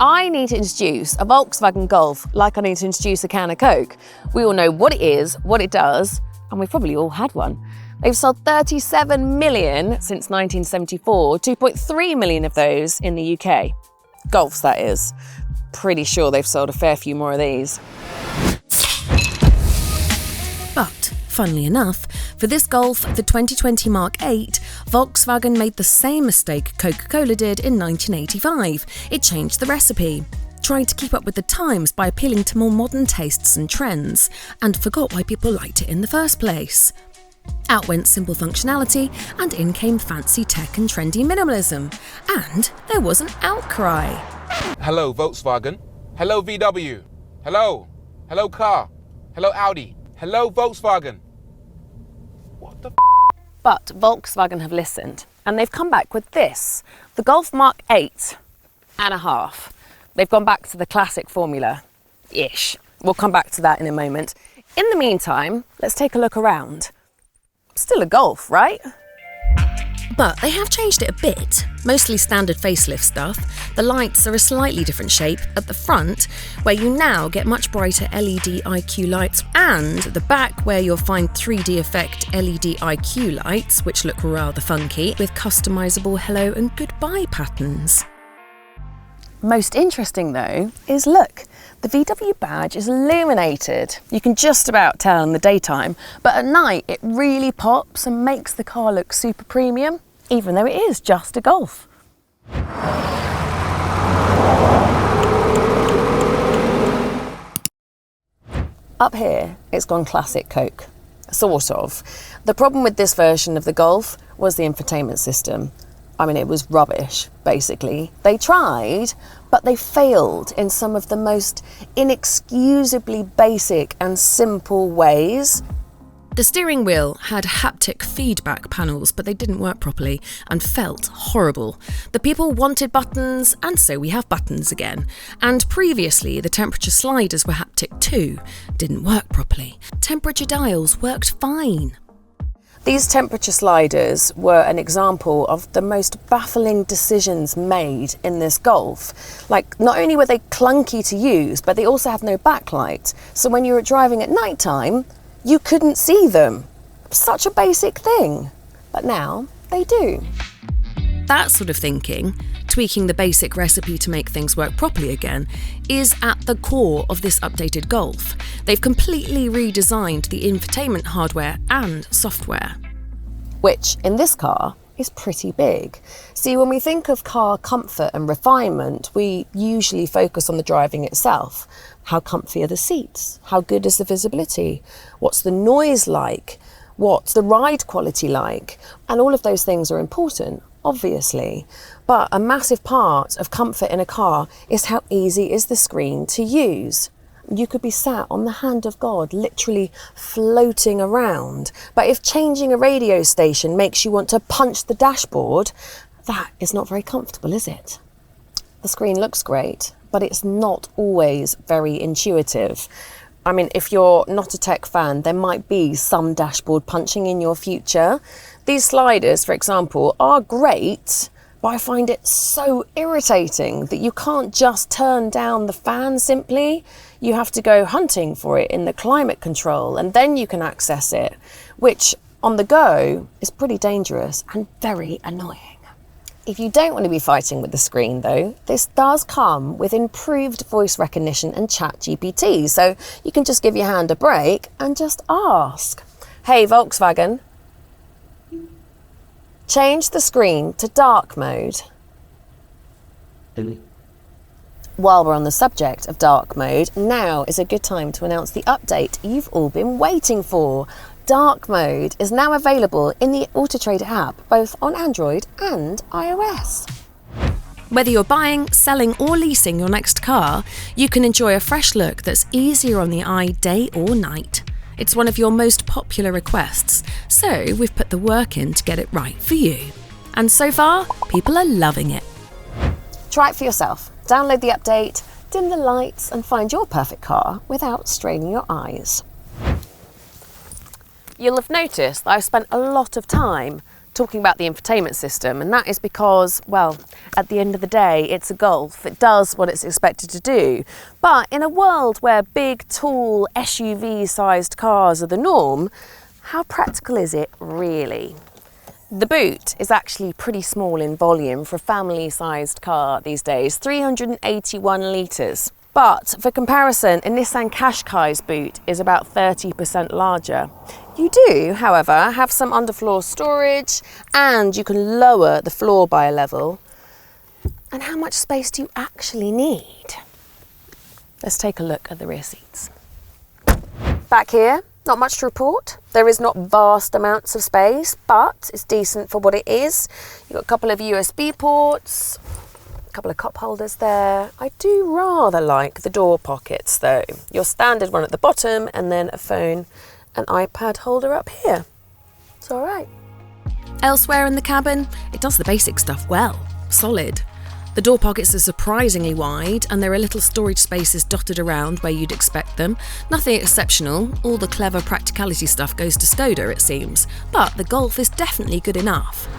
I need to introduce a Volkswagen Golf like I need to introduce a can of Coke. We all know what it is, what it does, and we've probably all had one. They've sold 37 million since 1974, 2.3 million of those in the UK. Golfs, that is. Pretty sure they've sold a fair few more of these. But, funnily enough, for this Golf, the 2020 Mark 8, Volkswagen made the same mistake Coca-Cola did in 1985. It changed the recipe, trying to keep up with the times by appealing to more modern tastes and trends, and forgot why people liked it in the first place. Out went simple functionality, and in came fancy tech and trendy minimalism. And there was an outcry. Hello, Volkswagen. Hello, VW. Hello. Hello, car. Hello, Audi. Hello, Volkswagen. What the f***? But Volkswagen have listened, and they've come back with this, the Golf Mark 8.5. They've gone back to the classic formula-ish. We'll come back to that in a moment. In the meantime, let's take a look around. Still a Golf, right? But they have changed it a bit, mostly standard facelift stuff. The lights are a slightly different shape at the front, where you now get much brighter LED IQ lights, and the back where you'll find 3D effect LED IQ lights, which look rather funky, with customisable hello and goodbye patterns. Most interesting though is look, the VW badge is illuminated. You can just about tell in the daytime, but at night it really pops and makes the car look super premium, even though it is just a Golf. Up here, it's gone classic Coke, sort of. The problem with this version of the Golf was the infotainment system. I mean, it was rubbish, basically. They tried, but they failed in some of the most inexcusably basic and simple ways. The steering wheel had haptic feedback panels, but they didn't work properly and felt horrible. The people wanted buttons, and so we have buttons again. And previously, the temperature sliders were haptic too. Didn't work properly. Temperature dials worked fine. These temperature sliders were an example of the most baffling decisions made in this Golf. Like, not only were they clunky to use, but they also had no backlight. So when you were driving at night time, you couldn't see them. Such a basic thing. But now they do. That sort of thinking, tweaking the basic recipe to make things work properly again, is at the core of this updated Golf. They've completely redesigned the infotainment hardware and software. Which, in this car, is pretty big. See, when we think of car comfort and refinement, we usually focus on the driving itself. How comfy are the seats? How good is the visibility? What's the noise like? What's the ride quality like? And all of those things are important, obviously. But a massive part of comfort in a car is how easy is the screen to use. You could be sat on the hand of God, literally floating around. But if changing a radio station makes you want to punch the dashboard, that is not very comfortable, is it? The screen looks great, but it's not always very intuitive. I mean, if you're not a tech fan, there might be some dashboard punching in your future. These sliders, for example, are great, but I find it so irritating that you can't just turn down the fan simply. You have to go hunting for it in the climate control, and then you can access it, which on the go is pretty dangerous and very annoying. If you don't want to be fighting with the screen though, this does come with improved voice recognition and ChatGPT, so you can just give your hand a break and just ask, "Hey Volkswagen, change the screen to dark mode." While we're on the subject of dark mode, now is a good time to announce the update you've all been waiting for. Dark mode is now available in the Autotrader app, both on Android and iOS. Whether you're buying, selling or leasing your next car, you can enjoy a fresh look that's easier on the eye day or night. It's one of your most popular requests, so we've put the work in to get it right for you. And so far, people are loving it. Try it for yourself. Download the update, dim the lights and find your perfect car without straining your eyes. You'll have noticed that I've spent a lot of time talking about the infotainment system, and that is because, well, at the end of the day, it's a Golf. It does what it's expected to do. But in a world where big, tall, SUV-sized cars are the norm, how practical is it really? The boot is actually pretty small in volume for a family-sized car these days, 381 litres. But for comparison, a Nissan Qashqai's boot is about 30% larger. You do, however, have some underfloor storage, and you can lower the floor by a level. And how much space do you actually need? Let's take a look at the rear seats. Back here, not much to report. There is not vast amounts of space, but it's decent for what it is. You've got a couple of USB ports, a couple of cup holders there. I do rather like the door pockets though. Your standard one at the bottom, and then a phone and iPad holder up here. It's all right. Elsewhere in the cabin, it does the basic stuff well. Solid. The door pockets are surprisingly wide, and there are little storage spaces dotted around where you'd expect them. Nothing exceptional. All the clever practicality stuff goes to Skoda, it seems. But the Golf is definitely good enough.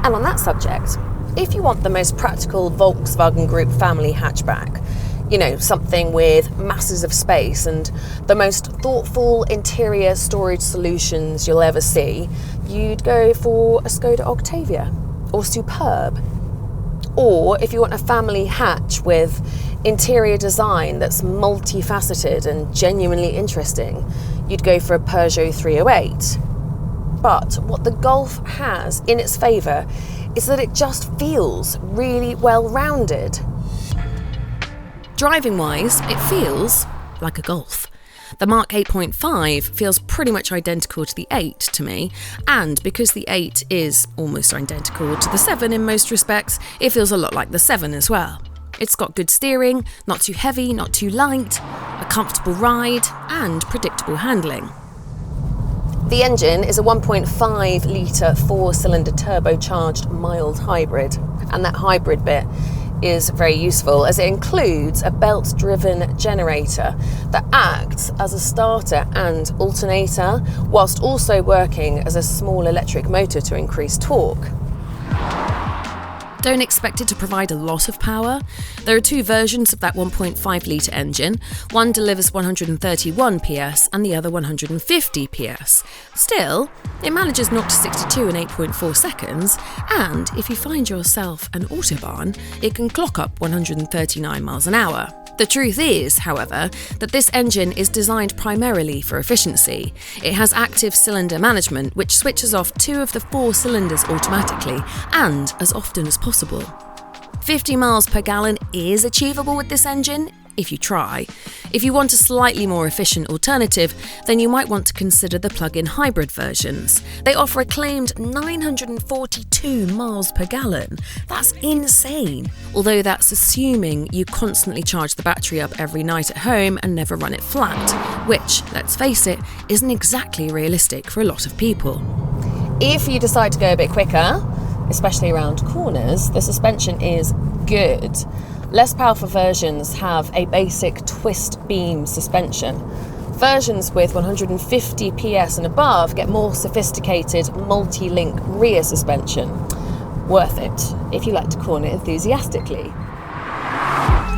And on that subject, if you want the most practical Volkswagen Group family hatchback, you know, something with masses of space and the most thoughtful interior storage solutions you'll ever see, you'd go for a Skoda Octavia or Superb. Or if you want a family hatch with interior design that's multifaceted and genuinely interesting, you'd go for a Peugeot 308. But what the Golf has in its favour is that it just feels really well-rounded. Driving-wise, it feels like a Golf. The Mark 8.5 feels pretty much identical to the 8 to me, and because the 8 is almost identical to the 7 in most respects, it feels a lot like the 7 as well. It's got good steering, not too heavy, not too light, a comfortable ride, and predictable handling. The engine is a 1.5 litre 4-cylinder turbocharged mild hybrid, and that hybrid bit is very useful as it includes a belt-driven generator that acts as a starter and alternator, whilst also working as a small electric motor to increase torque. Don't expect it to provide a lot of power. There are two versions of that 1.5 litre engine. One delivers 131 PS and the other 150 PS. Still, it manages 0 to 62 in 8.4 seconds, and if you find yourself an autobahn, it can clock up 139 miles an hour. The truth is, however, that this engine is designed primarily for efficiency. It has active cylinder management, which switches off 2 of the 4 cylinders automatically and as often as possible. 50 miles per gallon is achievable with this engine, if you try. If you want a slightly more efficient alternative, then you might want to consider the plug-in hybrid versions. They offer a claimed 942 miles per gallon. That's insane. Although that's assuming you constantly charge the battery up every night at home and never run it flat, which, let's face it, isn't exactly realistic for a lot of people. If you decide to go a bit quicker, especially around corners, the suspension is good. Less powerful versions have a basic twist beam suspension. Versions with 150 PS and above get more sophisticated multi-link rear suspension. Worth it if you like to corner enthusiastically.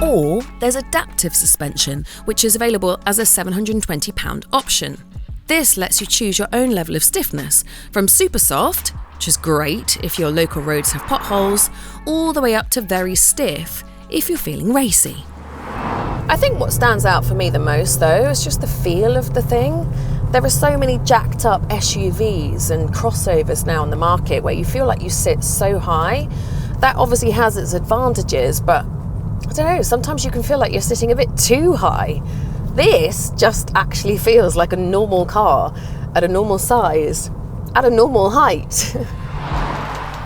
Or there's adaptive suspension, which is available as a £720 option. This lets you choose your own level of stiffness, from super soft, which is great if your local roads have potholes, all the way up to very stiff if you're feeling racy. I think what stands out for me the most, though, is just the feel of the thing. There are so many jacked up SUVs and crossovers now on the market where you feel like you sit so high. That obviously has its advantages, but I don't know, sometimes you can feel like you're sitting a bit too high. This just actually feels like a normal car, at a normal size, at a normal height.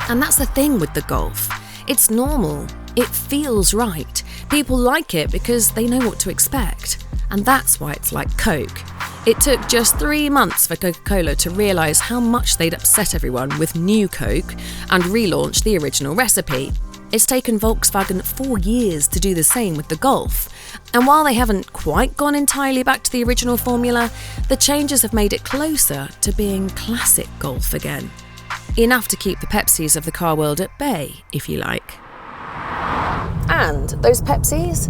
And that's the thing with the Golf. It's normal. It feels right. People like it because they know what to expect. And that's why it's like Coke. It took just 3 months for Coca-Cola to realise how much they'd upset everyone with new Coke and relaunch the original recipe. It's taken Volkswagen 4 years to do the same with the Golf. And while they haven't quite gone entirely back to the original formula, the changes have made it closer to being classic Golf again. Enough to keep the Pepsis of the car world at bay, if you like. And those Pepsis,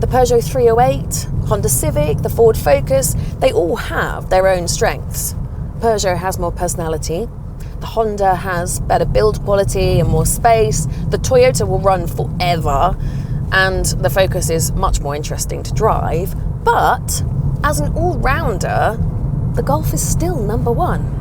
the Peugeot 308, Honda Civic, the Ford Focus, they all have their own strengths. Peugeot has more personality, the Honda has better build quality and more space, the Toyota will run forever, and the Focus is much more interesting to drive. But as an all-rounder, the Golf is still number one.